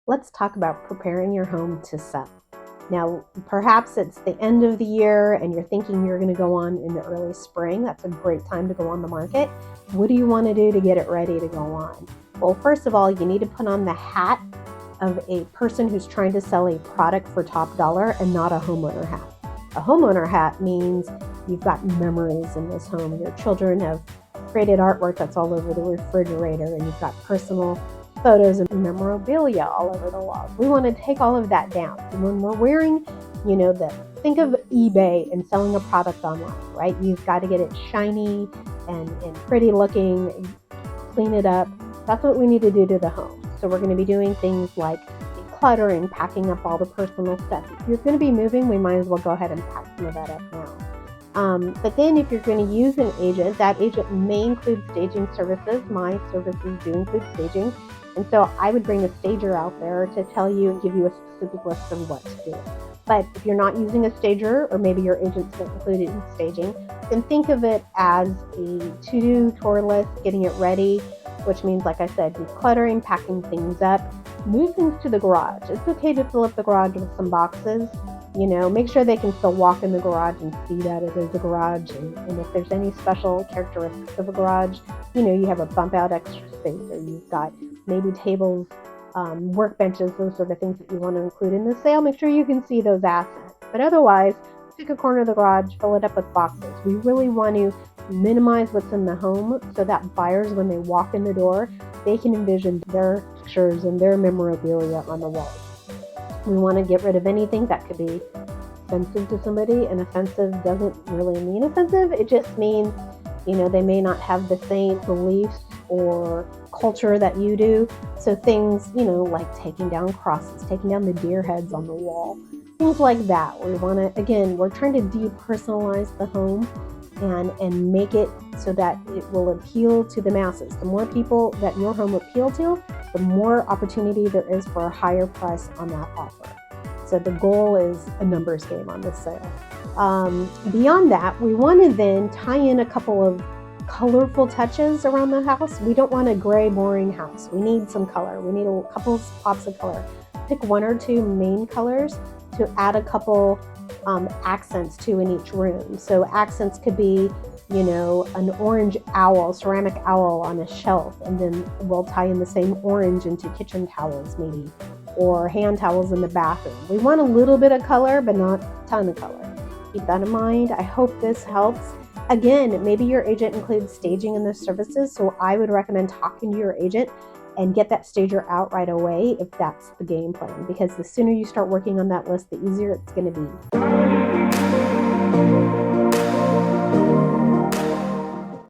Let's talk about preparing your home to sell. Now, perhaps it's the end of the year and you're thinking you're going to go on in the early spring. That's a great time to go on the market. What do you want to do to get it ready to go on? Well, first of all, you need to put on the hat of a person who's trying to sell a product for top dollar and not a homeowner hat. A homeowner hat means you've got memories in this home. Your children have created artwork that's all over the refrigerator, and you've got personal photos and memorabilia all over the walls. We want to take all of that down. And when we're wearing, think of eBay and selling a product online, right? You've got to get it shiny and pretty looking, clean it up. That's what we need to do to the home. So we're going to be doing things like decluttering, packing up all the personal stuff. If you're going to be moving, we might as well go ahead and pack some of that up now. But then if you're going to use an agent, that agent may include staging services. My services do include staging. And so I would bring a stager out there to tell you and give you a specific list of what to do. But if you're not using a stager, or maybe your agent's not included in staging, then think of it as a to-do tour list, getting it ready, which means, like I said, decluttering, packing things up, move things to the garage. It's okay to fill up the garage with some boxes. Make sure they can still walk in the garage and see that it is a garage. And if there's any special characteristics of a garage, you have a bump out extra space, or you've got maybe tables, workbenches, those sort of things that you want to include in the sale. Make sure you can see those assets. But otherwise, pick a corner of the garage, fill it up with boxes. We really want to minimize what's in the home so that buyers, when they walk in the door, they can envision their pictures and their memorabilia on the walls. We want to get rid of anything that could be offensive to somebody, and offensive doesn't really mean offensive. It just means, they may not have the same beliefs or culture that you do. So things, like taking down crosses, taking down the deer heads on the wall, things like that. We want to, again, we're trying to depersonalize the home and make it so that it will appeal to the masses. The more people that your home appeal to, the more opportunity there is for a higher price on that offer. So the goal is a numbers game on this sale. Beyond that, we want to then tie in a couple of colorful touches around the house. We don't want a gray, boring house. We need some color. We need a couple pops of color. Pick one or two main colors to add a couple accents to in each room. So accents could be, an orange owl, ceramic owl on a shelf, and then we'll tie in the same orange into kitchen towels maybe, or hand towels in the bathroom. We want a little bit of color, but not a ton of color. Keep that in mind. I hope this helps. Again, maybe your agent includes staging in their services, so I would recommend talking to your agent and get that stager out right away if that's the game plan, because the sooner you start working on that list, the easier it's going to be.